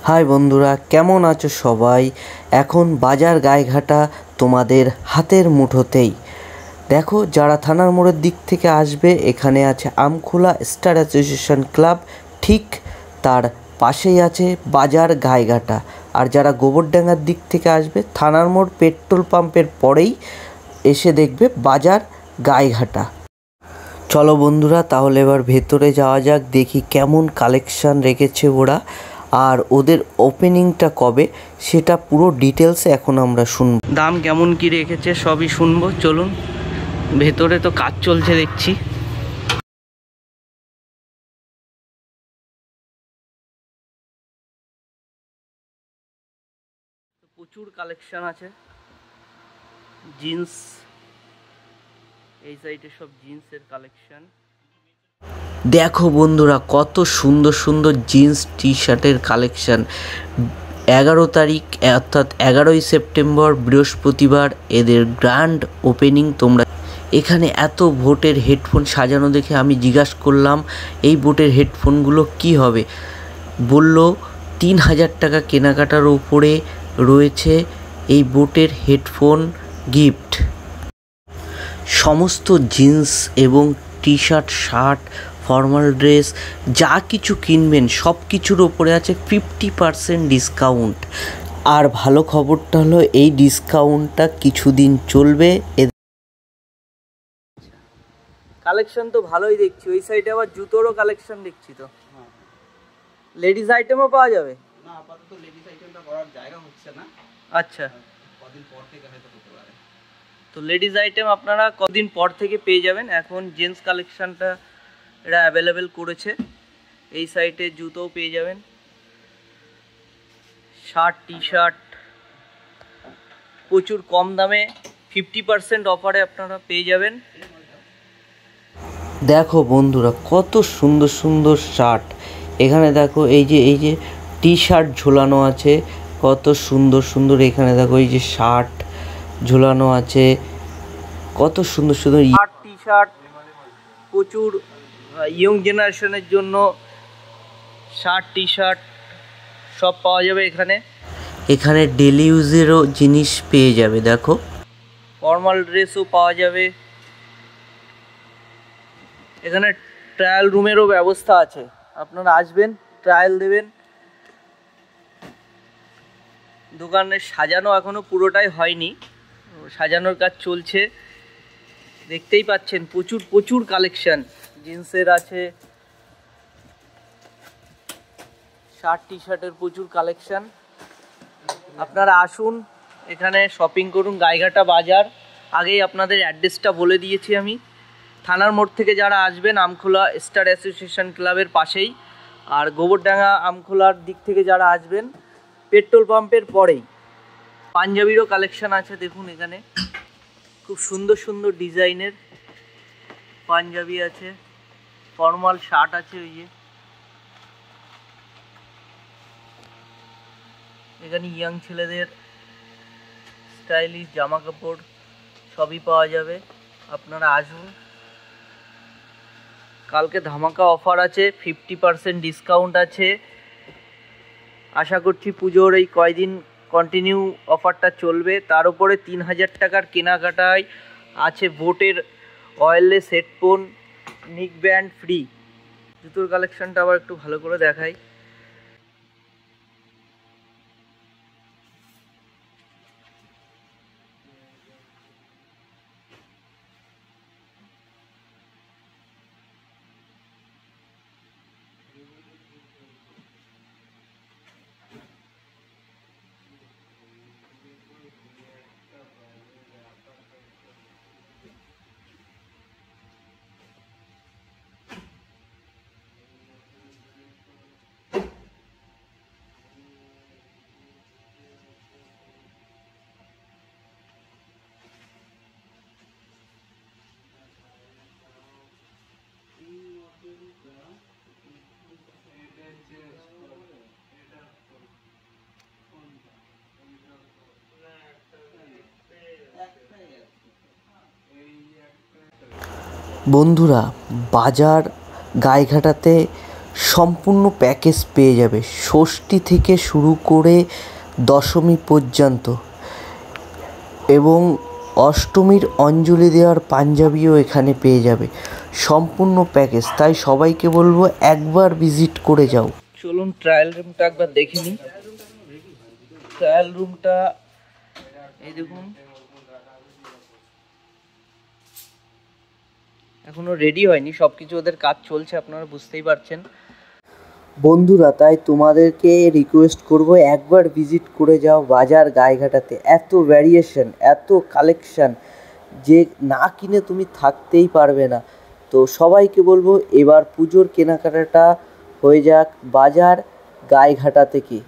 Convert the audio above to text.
High বন্ধুরা, কেমন আছো সবাই? এখন বাজার গায়েঘাটা তোমাদের হাতের মুঠোতেই। দেখো, যারা থানার মোড়ের দিক থেকে আসবে, এখানে আছে আমখোলা স্টার অ্যাসোসিয়েশন ক্লাব, ঠিক তার পাশেই আছে বাজার গায়েঘাটা। আর যারা গোবরডাঙ্গার দিক থেকে আসবে, থানার মোড় পেট্রোল পাম্পের পরেই এসে দেখবে বাজার গায়েঘাটা। চলো বন্ধুরা, তাহলে এবার ভেতরে যাওয়া যাক, দেখি কেমন কালেকশান রেখেছে ওরা, আর ওদের ওপেনিংটা কবে সেটা পুরো ডিটেলসে এখন আমরা শুনব। দাম কেমন কি রেখেছে সবই শুনবো, চলুন। ভেতরে তো কাজ চলছে দেখছি। প্রচুর কালেকশান আছে, জিন্স, এই সাইডে সব জিন্সের কালেকশান। দেখো বন্ধুরা, কত সুন্দর সুন্দর জিন্স টি শার্টের কালেকশান। 11 তারিখ অর্থাৎ 11ই সেপ্টেম্বর বৃহস্পতিবার এদের গ্র্যান্ড ওপেনিং। তোমরা এখানে এত বোটের হেডফোন সাজানো দেখে আমি জিজ্ঞাসা করলাম এই বোটের হেডফোনগুলো কি হবে। বলল 3000 টাকা কেনাকাটার উপরে রয়েছে এই বোটের হেডফোন গিফট। সমস্ত জিন্স এবং T shirt, shirt, formal dress যা কিছু কিনবেন সব কিছুর ওপরে আছে 50% ডিসকাউন্ট। আর ভালো খবরটা হলো এই ডিসকাউন্টটা কিছুদিন চলবে। কালেকশন তো ভালোই দেখছি। ওই সাইডে আবার জুতোরও কালেকশন দেখছি। তো লেডিস আইটেমও পাওয়া যাবে? না, আপাতত লেডিস আইটেমটা করার জায়গা হচ্ছে না। আচ্ছা, কদিন পর থেকে হয়তো হতে পারে। তো লেডিস আইটেম আপনারা কদিন পর থেকে পেয়ে যাবেন। এখন জেন্টস কালেকশনটা এরা অ্যাভেলেবেল করেছে। এই সাইডে জুতোও পেয়ে যাবেন, শার্ট, টি শার্ট প্রচুর কম দামে 50% অফারে আপনারা পেয়ে যাবেন। দেখো বন্ধুরা, কত সুন্দর সুন্দর শার্ট। এখানে দেখো এই যে টি শার্ট ঝোলানো আছে, কত সুন্দর সুন্দর। এখানে দেখো এই যে শার্ট ঝোলানো আছে, কত সুন্দর সুন্দর শার্ট, টি শার্ট। প্রচুর ইয়ং জেনারেশনের জন্য শার্ট, টি শার্ট সব পাওয়া যাবে এখানে। এখানে ডেলি ইউজেরও জিনিস পেয়ে যাবে। দেখো, ফর্মাল ড্রেসও পাওয়া যাবে। এখানে ট্রায়াল রুমেরও ব্যবস্থা আছে, আপনারা আসবেন, ট্রায়াল দেবেন। দোকানে সাজানো এখনো পুরোটাই হয়নি, সাজানোর কাজ চলছে। দেখতেই পাচ্ছেন প্রচুর প্রচুর কালেকশন জিন্সের আছে, শার্ট, টি শার্টের প্রচুর কালেকশন। আপনারা আসুন, এখানে শপিং করুন। গায়েঘাটা বাজার, আগেই আপনাদের অ্যাড্রেসটা বলে দিয়েছি আমি। থানার মোড় থেকে যারা আসবেন, আমখোলা স্টার অ্যাসোসিয়েশন ক্লাবের পাশেই। আর গোবরডাঙ্গা আমখোলার দিক থেকে যারা আসবেন, পেট্রোল পাম্পের পরেই। পাঞ্জাবিরও কালেকশন আছে, দেখুন এখানে খুব সুন্দর সুন্দর ডিজাইনের পাঞ্জাবি আছে, ফর্মাল শার্ট আছে। ওই যে এখানে ইয়াং ছেলেদের স্টাইলিশ জামা কাপড় সবই পাওয়া যাবে, আপনারা আসুন। কালকে ধামাকা অফার আছে, 50% ডিসকাউন্ট আছে। আশা করছি পুজোর এই কয়দিন কন্টিনিউ অফারটা চলবে। তার উপরে 3000 টাকার কেনাকাটায় আছে বোটের ওয়্যারলেস হেডফোন, নিক ব্যান্ড ফ্রি। জুতোর কালেকশনটা আবার একটু ভালো করে দেখাই। বন্ধুরা, বাজার গায়েঘাটাতে সম্পূর্ণ প্যাকেজ পেয়ে যাবে, ষষ্ঠী থেকে শুরু করে দশমী পর্যন্ত, এবং অষ্টমীর অঞ্জলি দেওয়ার পাঞ্জাবিও এখানে পেয়ে যাবে। সম্পূর্ণ প্যাকেজ, তাই সবাইকে বলবো একবার ভিজিট করে যাও। চলুন ট্রায়াল রুমটা একবার দেখে নিই। ট্রায়াল রুমটা এই দেখুন, এখনো রেডি হয়নি, সব কিছু ওদের কাজ চলছে, আপনারা বুঝতেই পারছেন বন্ধুরা। তাই তোমাদেরকে রিকোয়েস্ট করব একবার ভিজিট করে যাও বাজার গায়েঘাটাতে। এত ভ্যারিয়েশন, এত কালেকশান যে না কিনে তুমি থাকতেই পারবে না। তো সবাইকে বলবো এবার পুজোর কেনাকাটাটা হয়ে যাক বাজার গায়েঘাটা থেকে।